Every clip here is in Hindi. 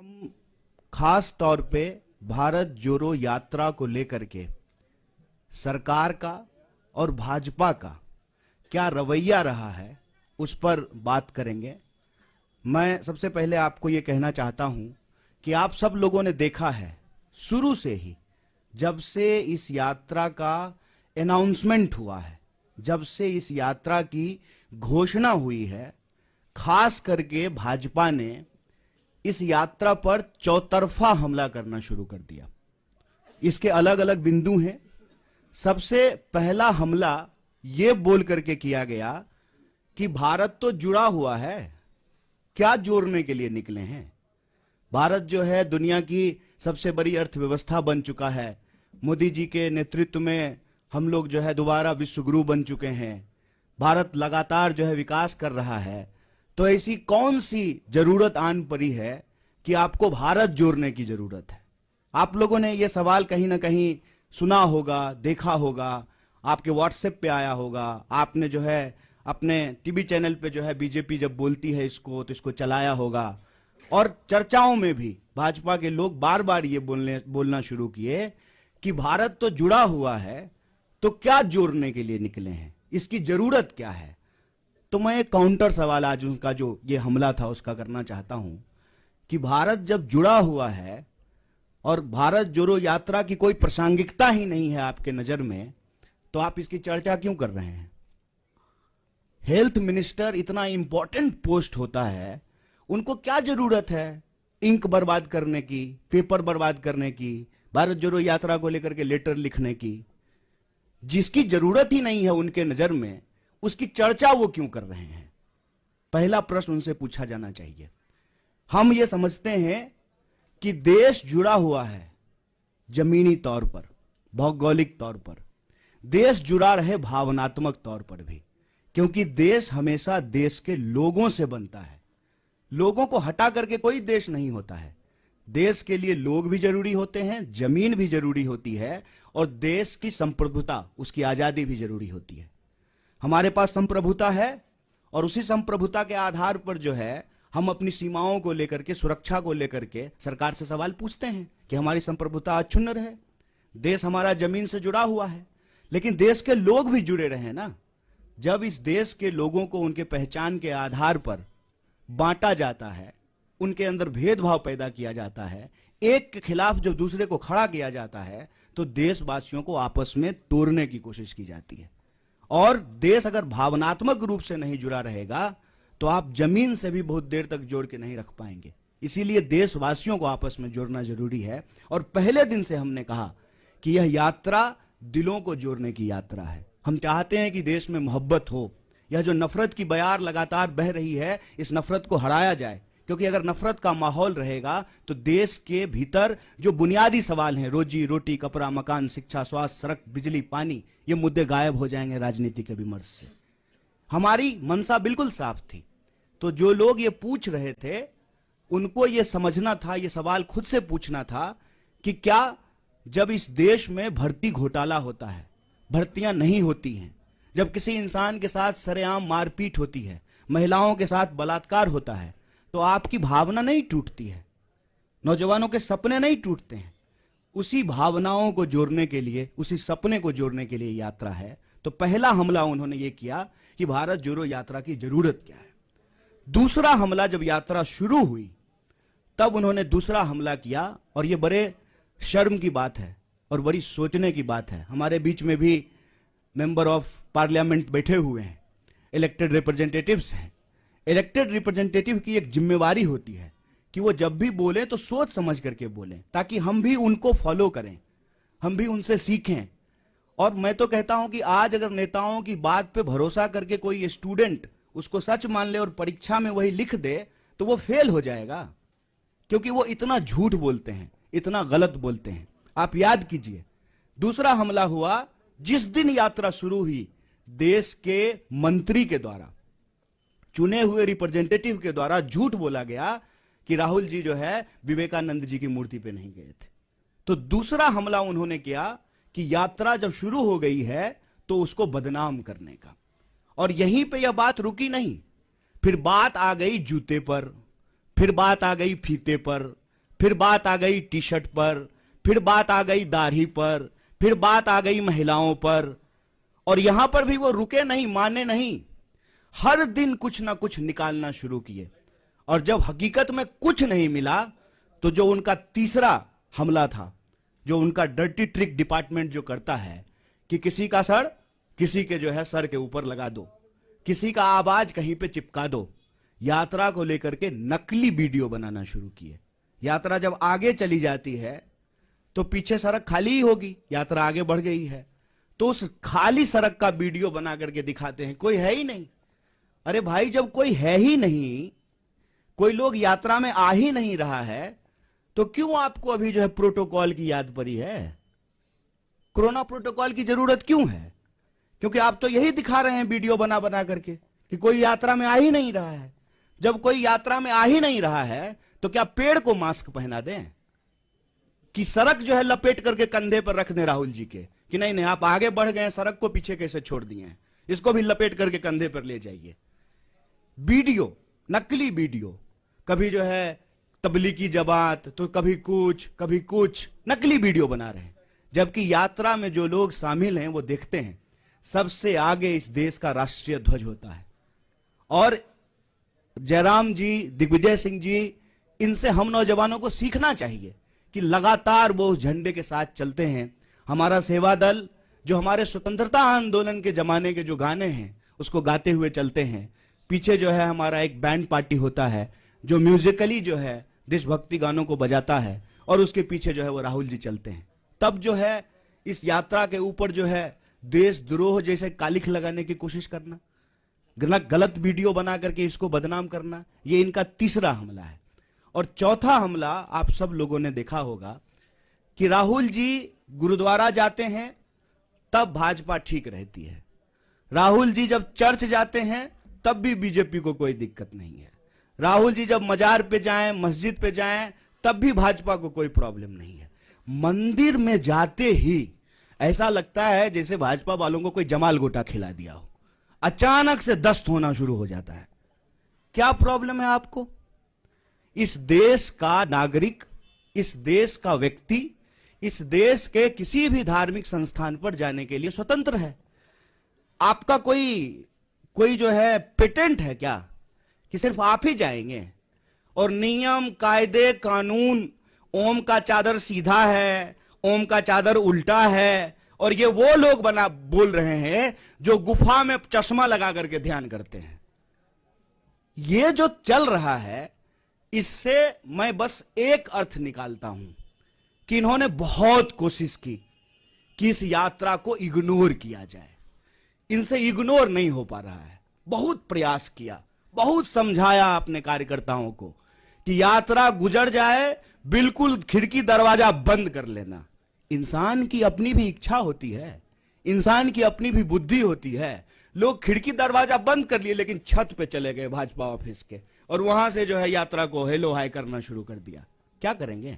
हम खास तौर पे भारत जोड़ो यात्रा को लेकर के सरकार का और भाजपा का क्या रवैया रहा है उस पर बात करेंगे। मैं सबसे पहले आपको ये कहना चाहता हूं कि आप सब लोगों ने देखा है शुरू से ही, जब से इस यात्रा का अनाउंसमेंट हुआ है, जब से इस यात्रा की घोषणा हुई है, खास करके भाजपा ने इस यात्रा पर चौतरफा हमला करना शुरू कर दिया। इसके अलग अलग बिंदु हैं। सबसे पहला हमला यह बोल करके किया गया कि भारत तो जुड़ा हुआ है, क्या जोड़ने के लिए निकले हैं। भारत जो है दुनिया की सबसे बड़ी अर्थव्यवस्था बन चुका है। मोदी जी के नेतृत्व में हम लोग जो है दोबारा विश्व गुरु बन चुके हैं। भारत लगातार जो है विकास कर रहा है। तो ऐसी कौन सी जरूरत आन पड़ी है कि आपको भारत जोड़ने की जरूरत है। आप लोगों ने यह सवाल कहीं ना कहीं सुना होगा, देखा होगा, आपके व्हाट्सएप पे आया होगा, आपने जो है अपने टीवी चैनल पे जो है बीजेपी जब बोलती है इसको तो इसको चलाया होगा। और चर्चाओं में भी भाजपा के लोग बार बार ये बोलना शुरू किए कि भारत तो जुड़ा हुआ है, तो क्या जोड़ने के लिए निकले हैं, इसकी जरूरत क्या है। तो मैं एक काउंटर सवाल आज उनका जो ये हमला था उसका करना चाहता हूं कि भारत जब जुड़ा हुआ है और भारत जोड़ो यात्रा की कोई प्रासंगिकता ही नहीं है आपके नजर में, तो आप इसकी चर्चा क्यों कर रहे हैं। हेल्थ मिनिस्टर इतना इंपॉर्टेंट पोस्ट होता है, उनको क्या जरूरत है इंक बर्बाद करने की, पेपर बर्बाद करने की, भारत जोड़ो यात्रा को लेकर के लेटर लिखने की। जिसकी जरूरत ही नहीं है उनके नजर में, उसकी चर्चा वो क्यों कर रहे हैं। पहला प्रश्न उनसे पूछा जाना चाहिए। हम ये समझते हैं कि देश जुड़ा हुआ है जमीनी तौर पर, भौगोलिक तौर पर, देश जुड़ा रहे भावनात्मक तौर पर भी, क्योंकि देश हमेशा देश के लोगों से बनता है। लोगों को हटा करके कोई देश नहीं होता है। देश के लिए लोग भी जरूरी होते हैं, जमीन भी जरूरी होती है, और देश की संप्रभुता, उसकी आजादी भी जरूरी होती है। हमारे पास संप्रभुता है और उसी संप्रभुता के आधार पर जो है हम अपनी सीमाओं को लेकर के, सुरक्षा को लेकर के सरकार से सवाल पूछते हैं कि हमारी संप्रभुता अक्षुण्ण रहे। देश हमारा जमीन से जुड़ा हुआ है, लेकिन देश के लोग भी जुड़े रहे ना। जब इस देश के लोगों को उनके पहचान के आधार पर बांटा जाता है, उनके अंदर भेदभाव पैदा किया जाता है, एक के खिलाफ जब दूसरे को खड़ा किया जाता है, तो देशवासियों को आपस में तोड़ने की कोशिश की जाती है। और देश अगर भावनात्मक रूप से नहीं जुड़ा रहेगा तो आप जमीन से भी बहुत देर तक जोड़ के नहीं रख पाएंगे। इसीलिए देशवासियों को आपस में जोड़ना जरूरी है। और पहले दिन से हमने कहा कि यह यात्रा दिलों को जोड़ने की यात्रा है। हम चाहते हैं कि देश में मोहब्बत हो। यह जो नफरत की बयार लगातार बह रही है, इस नफरत को हराया जाए, क्योंकि अगर नफरत का माहौल रहेगा तो देश के भीतर जो बुनियादी सवाल हैं, रोजी रोटी, कपड़ा, मकान, शिक्षा, स्वास्थ्य, सड़क, बिजली, पानी, ये मुद्दे गायब हो जाएंगे राजनीति के विमर्श से। हमारी मंशा बिल्कुल साफ थी। तो जो लोग ये पूछ रहे थे उनको ये समझना था, ये सवाल खुद से पूछना था कि क्या जब इस देश में भर्ती घोटाला होता है, भर्तियां नहीं होती हैं, जब किसी इंसान के साथ सरेआम मारपीट होती है, महिलाओं के साथ बलात्कार होता है, तो आपकी भावना नहीं टूटती है, नौजवानों के सपने नहीं टूटते हैं। उसी भावनाओं को जोड़ने के लिए, उसी सपने को जोड़ने के लिए यात्रा है। तो पहला हमला उन्होंने ये किया कि भारत जोड़ो यात्रा की जरूरत क्या है। दूसरा हमला जब यात्रा शुरू हुई तब उन्होंने दूसरा हमला किया, और ये बड़े शर्म की बात है और बड़ी सोचने की बात है। हमारे बीच में भी मेंबर ऑफ पार्लियामेंट बैठे हुए हैं, इलेक्टेड रिप्रेजेंटेटिव्स हैं। इलेक्टेड रिप्रेजेंटेटिव की एक जिम्मेवारी होती है कि वो जब भी बोले तो सोच समझ करके बोलें, ताकि हम भी उनको फॉलो करें, हम भी उनसे सीखें। और मैं तो कहता हूं कि आज अगर नेताओं की बात पे भरोसा करके कोई स्टूडेंट उसको सच मान ले और परीक्षा में वही लिख दे तो वो फेल हो जाएगा, क्योंकि वो इतना झूठ बोलते हैं, इतना गलत बोलते हैं। आप याद कीजिए, दूसरा हमला हुआ जिस दिन यात्रा शुरू हुई, देश के मंत्री के द्वारा, चुने हुए रिप्रेजेंटेटिव के द्वारा झूठ बोला गया कि राहुल जी जो है विवेकानंद जी की मूर्ति पे नहीं गए थे। तो दूसरा हमला उन्होंने किया कि यात्रा जब शुरू हो गई है तो उसको बदनाम करने का। और यहीं पे यह बात रुकी नहीं, फिर बात आ गई जूते पर, फिर बात आ गई फीते पर, फिर बात आ गई टी शर्ट पर, फिर बात आ गई दाढ़ी पर, फिर बात आ गई महिलाओं पर। और यहां पर भी वो रुके नहीं, माने नहीं, हर दिन कुछ ना कुछ निकालना शुरू किए। और जब हकीकत में कुछ नहीं मिला तो जो उनका तीसरा हमला था, जो उनका डर्टी ट्रिक डिपार्टमेंट जो करता है कि किसी का सर किसी के जो है सर के ऊपर लगा दो, किसी का आवाज कहीं पे चिपका दो, यात्रा को लेकर के नकली वीडियो बनाना शुरू किए। यात्रा जब आगे चली जाती है तो पीछे सड़क खाली ही होगी, यात्रा आगे बढ़ गई है तो उस खाली सड़क का वीडियो बना करके दिखाते हैं, कोई है ही नहीं। अरे भाई, जब कोई है ही नहीं, कोई लोग यात्रा में आ ही नहीं रहा है, तो क्यों आपको अभी जो है प्रोटोकॉल की याद पड़ी है? कोरोना प्रोटोकॉल की जरूरत क्यों है? क्योंकि आप तो यही दिखा रहे हैं वीडियो बना बना करके कि कोई यात्रा में आ ही नहीं रहा है। जब कोई यात्रा में आ ही नहीं रहा है तो क्या पेड़ को मास्क पहना दें कि सड़क जो है लपेट करके कंधे पर रख दें राहुल जी के कि नहीं नहीं आप आगे बढ़ गए, सड़क को पीछे कैसे छोड़ दिए हैं, इसको भी लपेट करके कंधे पर ले जाइए। वीडियो, नकली वीडियो, कभी जो है तबलीगी जमात तो कभी कुछ नकली वीडियो बना रहे हैं। जबकि यात्रा में जो लोग शामिल हैं वो देखते हैं सबसे आगे इस देश का राष्ट्रीय ध्वज होता है। और जयराम जी, दिग्विजय सिंह जी, इनसे हम नौजवानों को सीखना चाहिए कि लगातार वो उस झंडे के साथ चलते हैं। हमारा सेवा दल जो हमारे स्वतंत्रता आंदोलन के जमाने के जो गाने हैं उसको गाते हुए चलते हैं। पीछे जो है हमारा एक बैंड पार्टी होता है जो म्यूजिकली जो है देशभक्ति गानों को बजाता है और उसके पीछे जो है वो राहुल जी चलते हैं। तब जो है इस यात्रा के ऊपर जो है देशद्रोह जैसे कालिख लगाने की कोशिश करना, गलत वीडियो बना करके इसको बदनाम करना, ये इनका तीसरा हमला है। और चौथा हमला आप सब लोगों ने देखा होगा कि राहुल जी गुरुद्वारा जाते हैं तब भाजपा ठीक रहती है, राहुल जी जब चर्च जाते हैं तब भी बीजेपी को कोई दिक्कत नहीं है, राहुल जी जब मजार पे जाएं, मस्जिद पे जाएं तब भी भाजपा को कोई प्रॉब्लम नहीं है। मंदिर में जाते ही ऐसा लगता है जैसे भाजपा वालों को कोई जमाल गोटा खिला दिया हो, अचानक से दस्त होना शुरू हो जाता है। क्या प्रॉब्लम है आपको? इस देश का नागरिक, इस देश का व्यक्ति, इस देश के किसी भी धार्मिक संस्थान पर जाने के लिए स्वतंत्र है। आपका कोई जो है पेटेंट है क्या कि सिर्फ आप ही जाएंगे? और नियम, कायदे, कानून, ओम का चादर सीधा है, ओम का चादर उल्टा है, और ये वो लोग बोल रहे हैं जो गुफा में चश्मा लगा करके ध्यान करते हैं। ये जो चल रहा है इससे मैं बस एक अर्थ निकालता हूं कि इन्होंने बहुत कोशिश की कि इस यात्रा को इग्नोर किया जाए। इनसे इग्नोर नहीं हो पा रहा है। बहुत प्रयास किया, बहुत समझाया अपने कार्यकर्ताओं को कि यात्रा गुजर जाए, बिल्कुल खिड़की दरवाजा बंद कर लेना। इंसान की अपनी भी इच्छा होती है, इंसान की अपनी भी बुद्धि होती है। लोग खिड़की दरवाजा बंद कर लिए लेकिन छत पे चले गए भाजपा ऑफिस के और वहां से जो है यात्रा को हेलो हाय करना शुरू कर दिया। क्या करेंगे?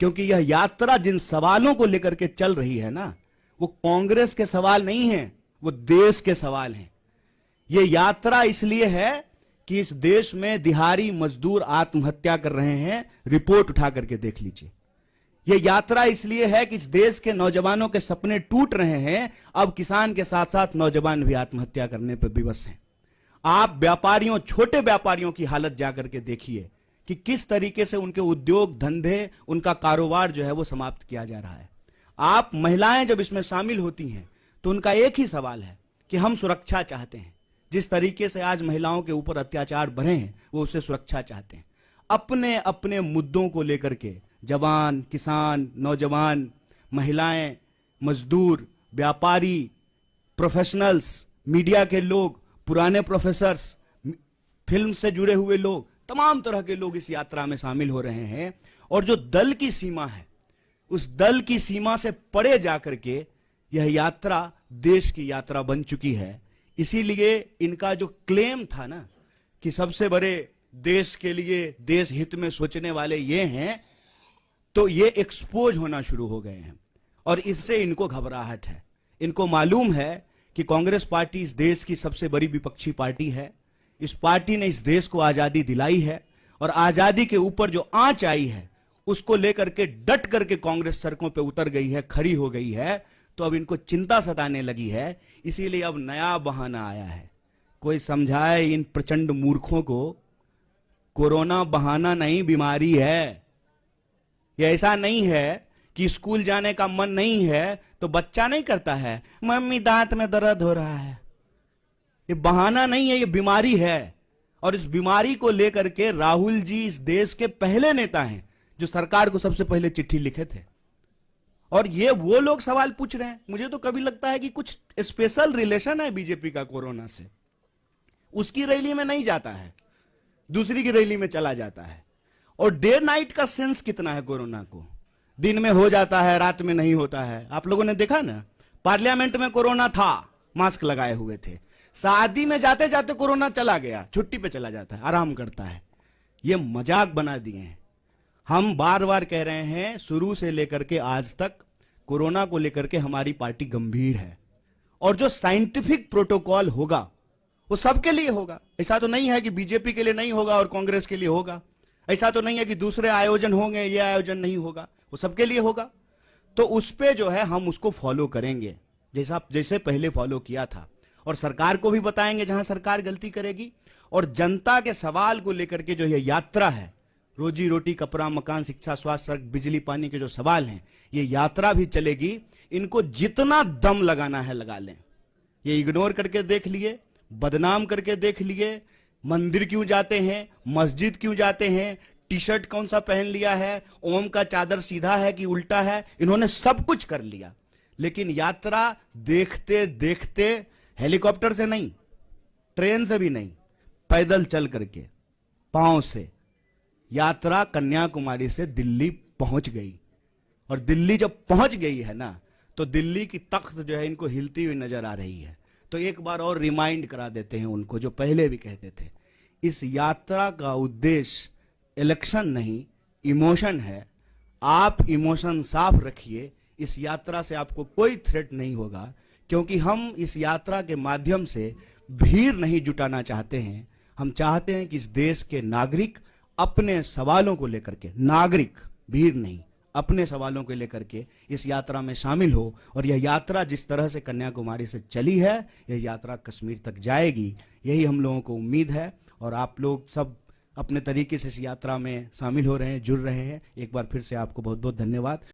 क्योंकि यह यात्रा जिन सवालों को लेकर के चल रही है ना, वो कांग्रेस के सवाल नहीं है, वो देश के सवाल हैं। ये यात्रा इसलिए है कि इस देश में दिहाड़ी मजदूर आत्महत्या कर रहे हैं, रिपोर्ट उठा करके देख लीजिए। यह यात्रा इसलिए है कि इस देश के नौजवानों के सपने टूट रहे हैं। अब किसान के साथ साथ नौजवान भी आत्महत्या करने पर विवश हैं। आप व्यापारियों, छोटे व्यापारियों की हालत जाकर के देखिए कि किस तरीके से उनके उद्योग धंधे, उनका कारोबार जो है वो समाप्त किया जा रहा है। आप महिलाएं जब इसमें शामिल होती हैं तो उनका एक ही सवाल है कि हम सुरक्षा चाहते हैं। जिस तरीके से आज महिलाओं के ऊपर अत्याचार बढ़े हैं वो उससे सुरक्षा चाहते हैं। अपने अपने मुद्दों को लेकर के जवान, किसान, नौजवान, महिलाएं, मजदूर, व्यापारी, प्रोफेशनल्स, मीडिया के लोग, पुराने प्रोफेसर्स, फिल्म से जुड़े हुए लोग, तमाम तरह के लोग इस यात्रा में शामिल हो रहे हैं। और जो दल की सीमा है, उस दल की सीमा से परे जाकर के यह यात्रा देश की यात्रा बन चुकी है। इसीलिए इनका जो क्लेम था ना कि सबसे बड़े देश के लिए, देश हित में सोचने वाले ये हैं, तो ये एक्सपोज होना शुरू हो गए हैं। और इससे इनको घबराहट है। इनको मालूम है कि कांग्रेस पार्टी इस देश की सबसे बड़ी विपक्षी पार्टी है। इस पार्टी ने इस देश को आजादी दिलाई है और आजादी के ऊपर जो आंच आई है उसको लेकर के डट करके कांग्रेस सड़कों पे उतर गई है, खड़ी हो गई है। तो अब इनको चिंता सताने लगी है, इसीलिए अब नया बहाना आया है। कोई समझाए इन प्रचंड मूर्खों को, कोरोना बहाना नहीं, बीमारी है। ये ऐसा नहीं है कि स्कूल जाने का मन नहीं है तो बच्चा नहीं करता है, मम्मी दांत में दर्द हो रहा है। ये बहाना नहीं है, ये बीमारी है। और इस बीमारी को लेकर के राहुल जी इस देश के पहले नेता हैं जो सरकार को सबसे पहले चिट्ठी लिखे थे। और ये वो लोग सवाल पूछ रहे हैं। मुझे तो कभी लगता है कि कुछ स्पेशल रिलेशन है बीजेपी का कोरोना से। उसकी रैली में नहीं जाता है, दूसरी की रैली में चला जाता है। और डे नाइट का सेंस कितना है कोरोना को, दिन में हो जाता है, रात में नहीं होता है। आप लोगों ने देखा ना, पार्लियामेंट में कोरोना था, मास्क लगाए हुए थे। शादी में जाते जाते कोरोना चला गया, छुट्टी पे चला जाता है, आराम करता है। ये मजाक बना दिए हैं। हम बार बार कह रहे हैं, शुरू से लेकर के आज तक कोरोना को लेकर के हमारी पार्टी गंभीर है। और जो साइंटिफिक प्रोटोकॉल होगा वो सबके लिए होगा। ऐसा तो नहीं है कि बीजेपी के लिए नहीं होगा और कांग्रेस के लिए होगा। ऐसा तो नहीं है कि दूसरे आयोजन होंगे, ये आयोजन नहीं होगा, वो सबके लिए होगा। तो उस पे जो है हम उसको फॉलो करेंगे, जैसे पहले फॉलो किया था। और सरकार को भी बताएंगे जहां सरकार गलती करेगी। और जनता के सवाल को लेकर के जो ये यात्रा है, रोजी रोटी, कपड़ा, मकान, शिक्षा, स्वास्थ्य, सड़क, बिजली, पानी के जो सवाल हैं, ये यात्रा भी चलेगी। इनको जितना दम लगाना है लगा लें। ये इग्नोर करके देख लिए, बदनाम करके देख लिए, मंदिर क्यों जाते हैं, मस्जिद क्यों जाते हैं, टी शर्ट कौन सा पहन लिया है, ओम का चादर सीधा है कि उल्टा है, इन्होंने सब कुछ कर लिया। लेकिन यात्रा देखते देखते, हेलीकॉप्टर से नहीं, ट्रेन से भी नहीं, पैदल चल करके, पांव से यात्रा कन्याकुमारी से दिल्ली पहुंच गई। और दिल्ली जब पहुंच गई है ना, तो दिल्ली की तख्त जो है इनको हिलती हुई नजर आ रही है। तो एक बार और रिमाइंड करा देते हैं उनको, जो पहले भी कहते थे, इस यात्रा का उद्देश्य इलेक्शन नहीं, इमोशन है। आप इमोशन साफ रखिए। इस यात्रा से आपको कोई थ्रेट नहीं होगा, क्योंकि हम इस यात्रा के माध्यम से भीड़ नहीं जुटाना चाहते हैं। हम चाहते हैं कि इस देश के नागरिक अपने सवालों को लेकर के, नागरिक, भीड़ नहीं, अपने सवालों को लेकर के इस यात्रा में शामिल हो। और यह यात्रा जिस तरह से कन्याकुमारी से चली है, यह यात्रा कश्मीर तक जाएगी, यही हम लोगों को उम्मीद है। और आप लोग सब अपने तरीके से इस यात्रा में शामिल हो रहे हैं, जुड़ रहे हैं। एक बार फिर से आपको बहुत बहुत धन्यवाद।